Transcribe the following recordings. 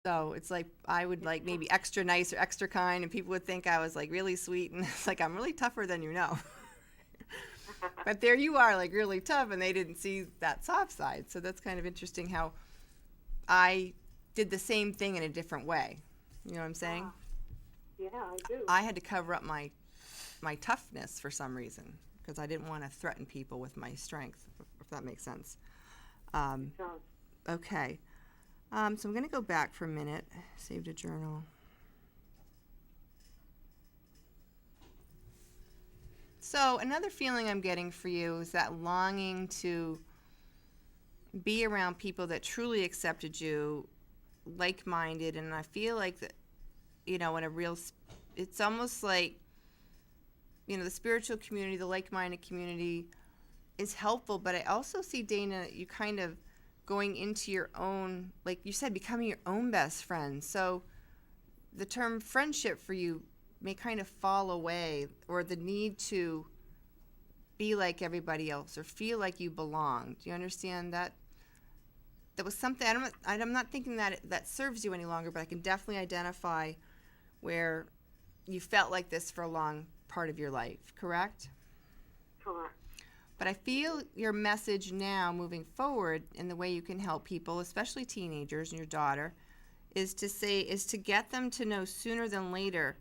So it's like I would like maybe extra nice or extra kind, and people would think I was like really sweet, and it's like I'm really tougher than you know. But there you are, like really tough, and they didn't see that soft side. So that's kind of interesting how I did the same thing in a different way. You know what I'm saying? Yeah, I do. I had to cover up my toughness for some reason because I didn't want to threaten people with my strength, if that makes sense. It does. Okay. So I'm going to go back for a minute. Saved a journal. So another feeling I'm getting for you is that longing to be around people that truly accepted you, like-minded, and I feel like that, in a real, it's almost like, the spiritual community, the like-minded community is helpful, but I also see, Dana, you kind of going into your own, like you said, becoming your own best friend. So the term friendship for you may kind of fall away, or the need to be like everybody else or feel like you belong. Do you understand that? That was something, I'm not thinking that serves you any longer, but I can definitely identify where you felt like this for a long part of your life, correct? Correct. But I feel your message now moving forward in the way you can help people, especially teenagers and your daughter, is to get them to know sooner than later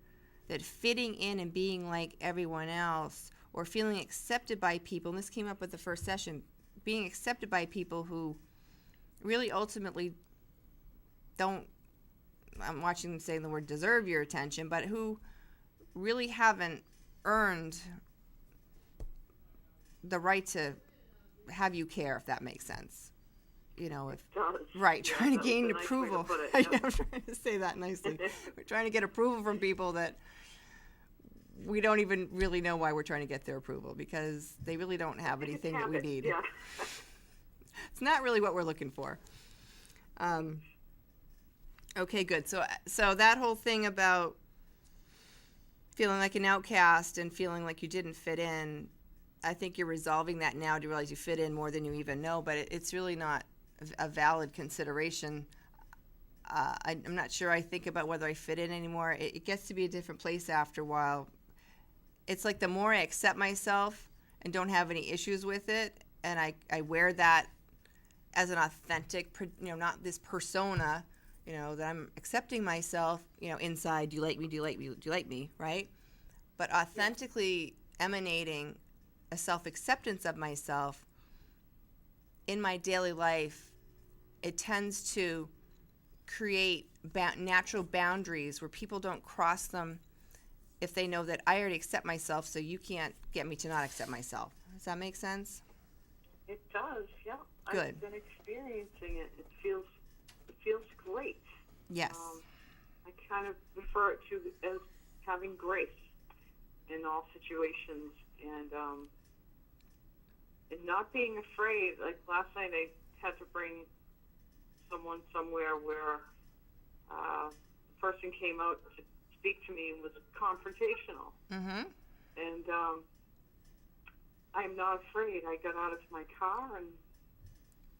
that fitting in and being like everyone else or feeling accepted by people, and this came up with the first session, being accepted by people who really ultimately don't, I'm watching them saying the word deserve your attention, but who really haven't earned the right to have you care, if that makes sense. If it does. Right, Yeah, trying to gain nice approval. Way to put it, Yeah, I'm trying to say that nicely. We're trying to get approval from people that we don't even really know why we're trying to get their approval, because they really don't have anything that we need. Yeah. It's not really what we're looking for. Okay, good. So that whole thing about feeling like an outcast and feeling like you didn't fit in, I think you're resolving that now to realize you fit in more than you even know, but it's really not a valid consideration. I'm not sure I think about whether I fit in anymore. It gets to be a different place after a while. It's like the more I accept myself and don't have any issues with it, and I wear that as an authentic, not this persona, that I'm accepting myself, inside, do you like me, do you like me, do you like me, right? But authentically emanating a self-acceptance of myself in my daily life, it tends to create natural boundaries where people don't cross them if they know that I already accept myself, so you can't get me to not accept myself. Does that make sense? It does, yeah. Good. I've been experiencing it. It feels great. Yes. I kind of refer it to as having grace in all situations, and not being afraid. Like last night, I had to bring someone somewhere where the person came out to speak to me and was confrontational. Mm-hmm. And I'm not afraid. I got out of my car and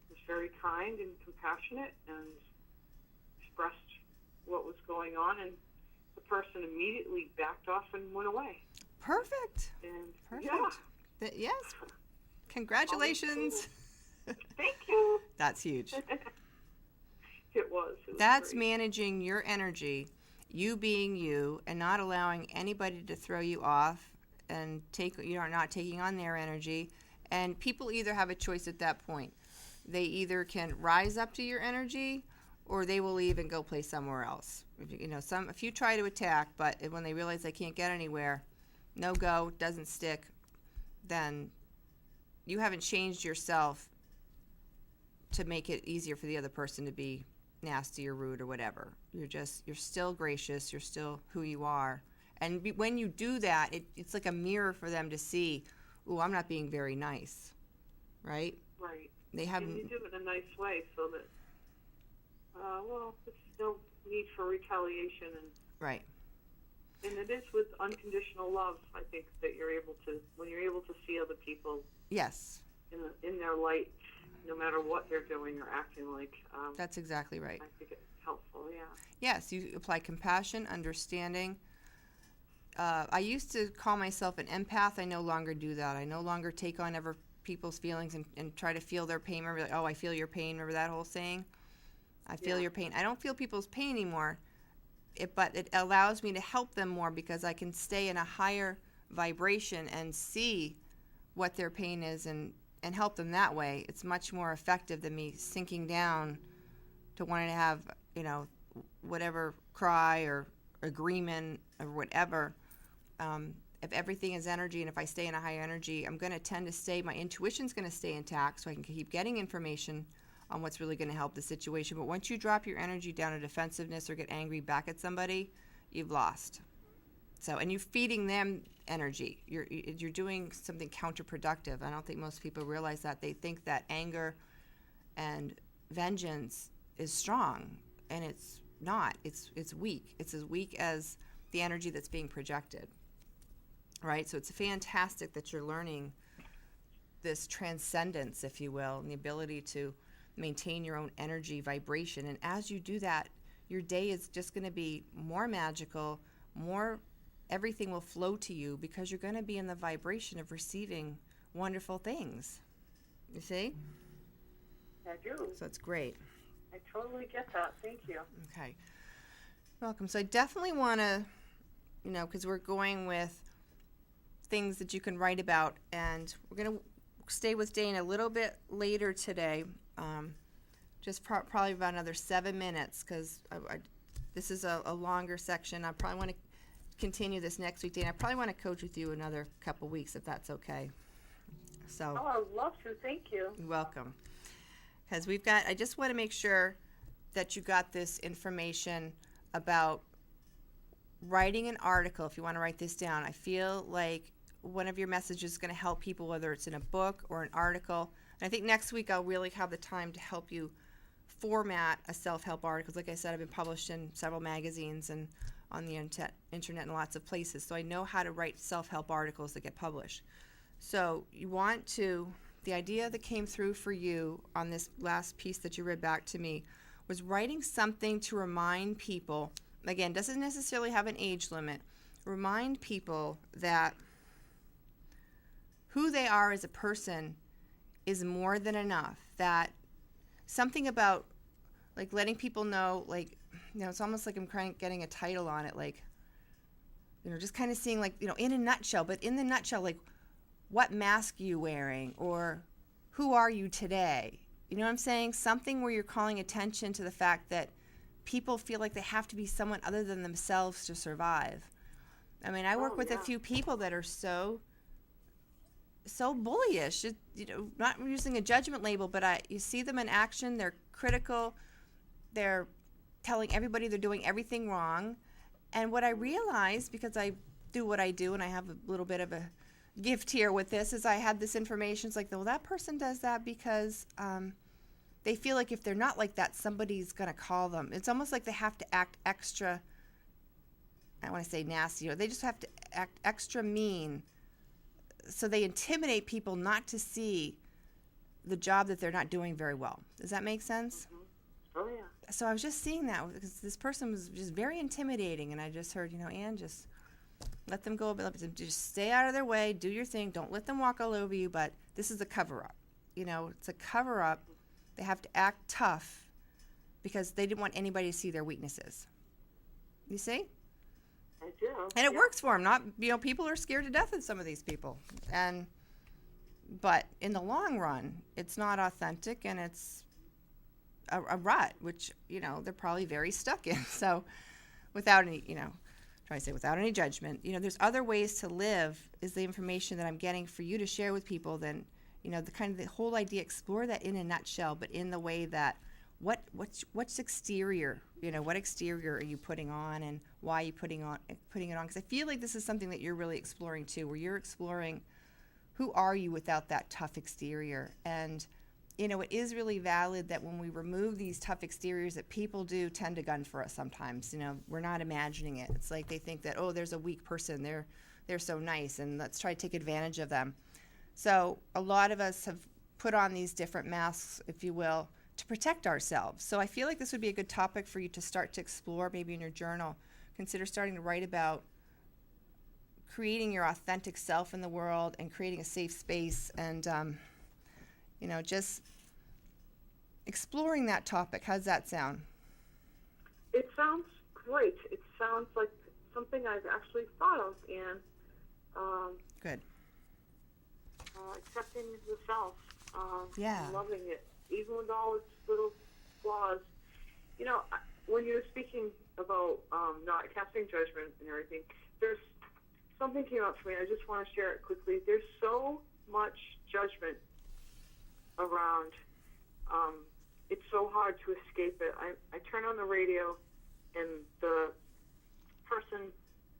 was very kind and compassionate and expressed what was going on, and the person immediately backed off and went away. Perfect. And Perfect. yeah. Yes. Congratulations. Thank you. That's huge. It was That's great. managing your energy, you being you, and not allowing anybody to throw you off and not taking on their energy. And people either have a choice at that point. They either can rise up to your energy, or they will leave and go play somewhere else. A few try to attack, but when they realize they can't get anywhere, no go, doesn't stick, then you haven't changed yourself to make it easier for the other person to be nasty or rude or whatever. You're still gracious. You're still who you are. And when you do that, it's like a mirror for them to see, ooh, I'm not being very nice, right? Right. And you do it in a nice way so that, there's no need for retaliation. Right. And it is with unconditional love, I think, that when you're able to see other people Yes. in their light, no matter what they're doing or acting like. That's exactly right. I think it helpful, yeah. Yes, you apply compassion, understanding. I used to call myself an empath. I no longer do that. I no longer take on other people's feelings and try to feel their pain. Remember, like, oh, I feel your pain. Remember that whole saying? I feel your pain. I don't feel people's pain anymore, but it allows me to help them more because I can stay in a higher vibration and see what their pain is and help them that way. It's much more effective than me sinking down to wanting to have, whatever cry or agreement or whatever. If everything is energy and if I stay in a high energy, I'm going to tend to stay, my intuition's going to stay intact so I can keep getting information on what's really going to help the situation. But once you drop your energy down to defensiveness or get angry back at somebody, you've lost. So, and you're feeding them energy. You're doing something counterproductive. I don't think most people realize that. They think that anger and vengeance is strong, and it's not. It's weak. It's as weak as the energy that's being projected. Right? So it's fantastic that you're learning this transcendence, if you will, and the ability to maintain your own energy vibration. And as you do that, your day is just going to be more magical, everything will flow to you because you're going to be in the vibration of receiving wonderful things. You see? I do. So it's great. I totally get that. Thank you. Okay. Welcome. So I definitely want to, because we're going with things that you can write about, and we're going to stay with Dana a little bit later today, just probably about another 7 minutes, because this is a longer section. I probably want to continue this next week, Dana. I probably want to coach with you another couple weeks, if that's okay. So. Oh, I would love to. Thank you. You're welcome. Because I just want to make sure that you got this information about writing an article. If you want to write this down, I feel like one of your messages is going to help people, whether it's in a book or an article. And I think next week I'll really have the time to help you format a self-help article. Like I said, I've been published in several magazines and on the internet and lots of places. So I know how to write self-help articles that get published. So the idea that came through for you on this last piece that you read back to me was writing something to remind people, again, doesn't necessarily have an age limit, remind people that who they are as a person is more than enough. That something about, like, letting people know, like, it's almost like I'm getting a title on it, like, just kind of seeing, like, in a nutshell, but in the nutshell, like, what mask are you wearing, or who are you today? You know what I'm saying? Something where you're calling attention to the fact that people feel like they have to be someone other than themselves to survive. I mean, I work with a few people that are so bullyish, not using a judgment label, but you see them in action. They're critical. They're telling everybody they're doing everything wrong. And what I realized, because I do what I do, and I have a little bit of a gift here with this, is I had this information. It's like, well, that person does that because they feel like if they're not like that, somebody's going to call them. It's almost like they have to act extra, I want to say nasty, or they just have to act extra mean. So they intimidate people not to see the job that they're not doing very well. Does that make sense? Mm-hmm. Oh, yeah. So I was just seeing that because this person was just very intimidating, and I just heard, Ann, just let them go, just stay out of their way, do your thing, don't let them walk all over you, but this is a cover-up. It's a cover-up. They have to act tough because they didn't want anybody to see their weaknesses. You see? I do. And it works for them. People are scared to death of some of these people. But in the long run, it's not authentic, and it's a rut, which, they're probably very stuck in. So without any, without any judgment, there's other ways to live is the information that I'm getting for you to share with people. Then, the whole idea, explore that in a nutshell, but in the way that what's exterior, what exterior are you putting on, and why are you putting it on? Because I feel like this is something that you're really exploring too, where you're exploring who are you without that tough exterior. And it is really valid that when we remove these tough exteriors that people do tend to gun for us sometimes. We're not imagining it. It's like they think that, oh, there's a weak person, they're so nice, and let's try to take advantage of them. So a lot of us have put on these different masks, if you will, to protect ourselves. So I feel like this would be a good topic for you to start to explore, maybe in your journal. Consider starting to write about creating your authentic self in the world and creating a safe space, and just exploring that topic. How's that sound? It sounds great. It sounds like something I've actually thought of, and Good. Accepting the self. Yeah. Loving it, even with all its little flaws. When you were speaking about not casting judgment and everything, there's something came up for me. I just want to share it quickly. There's so much judgment around. It's so hard to escape it. I turn on the radio, and the person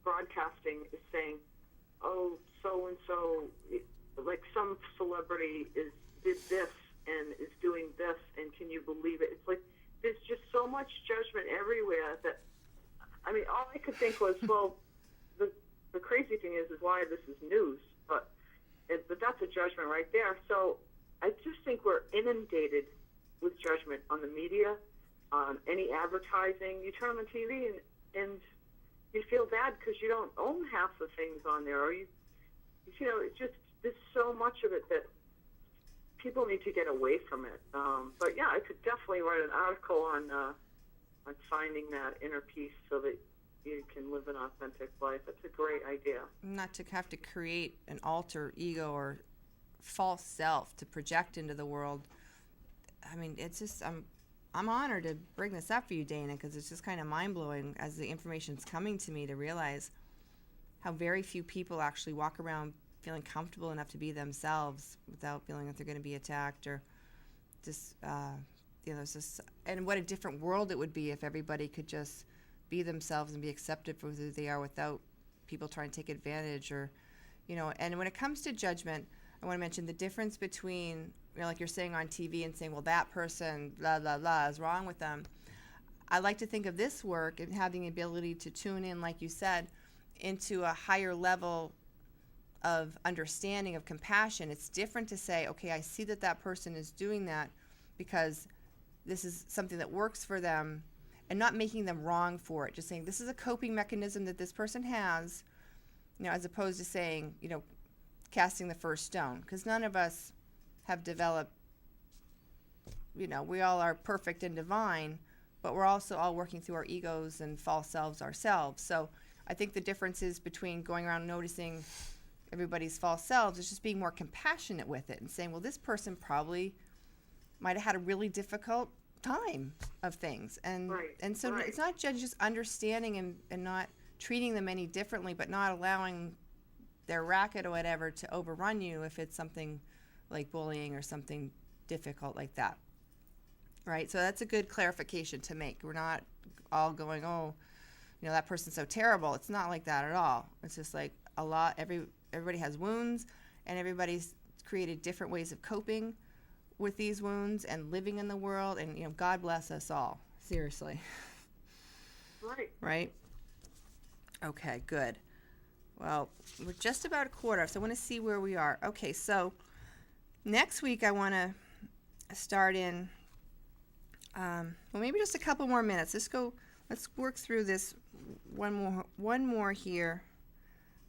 broadcasting is saying, "Oh, so and so, like some celebrity did this and is doing this, and can you believe it?" It's like there's just so much judgment everywhere that, all I could think was, well, the crazy thing is why this is news, but that's a judgment right there. So I just think we're inundated with judgment on the media, on any advertising. You turn on the TV and you feel bad because you don't own half the things on there, or it's just there's so much of it that people need to get away from it. But yeah, I could definitely write an article on finding that inner peace so that you can live an authentic life. That's a great idea. Not to have to create an alter ego or false self to project into the world. It's just I'm honored to bring this up for you, Dana, because it's just kind of mind-blowing as the information's coming to me to realize how very few people actually walk around feeling comfortable enough to be themselves without feeling that they're going to be attacked or just, and what a different world it would be if everybody could just be themselves and be accepted for who they are without people trying to take advantage and when it comes to judgment, I want to mention the difference between, like you're saying on TV and saying, well, that person, blah, blah, blah, is wrong with them. I like to think of this work and having the ability to tune in, like you said, into a higher level of understanding, of compassion. It's different to say, okay, I see that person is doing that because this is something that works for them, and not making them wrong for it. Just saying, this is a coping mechanism that this person has, as opposed to saying, casting the first stone. Because none of us have developed, we all are perfect and divine, but we're also all working through our egos and false selves ourselves. So I think the difference is between going around noticing everybody's false selves is just being more compassionate with it and saying, well, this person probably might have had a really difficult time of things. And so it's not just understanding and not treating them any differently, but not allowing their racket or whatever to overrun you if it's something like bullying or something difficult like that. Right? So that's a good clarification to make. We're not all going, oh, that person's so terrible. It's not like that at all. It's just like everybody has wounds, and everybody's created different ways of coping with these wounds and living in the world, and God bless us all. Seriously. Right? Okay, good. Well, we're just about a quarter, so I want to see where we are. Okay, so next week I want to start in, maybe just a couple more minutes. Let's work through this one more here.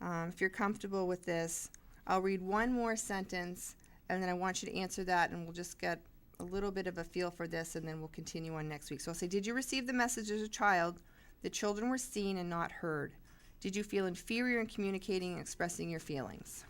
If you're comfortable with this, I'll read one more sentence, and then I want you to answer that, and we'll just get a little bit of a feel for this, and then we'll continue on next week. So I'll say, did you receive the message as a child that children were seen and not heard? Did you feel inferior in communicating and expressing your feelings?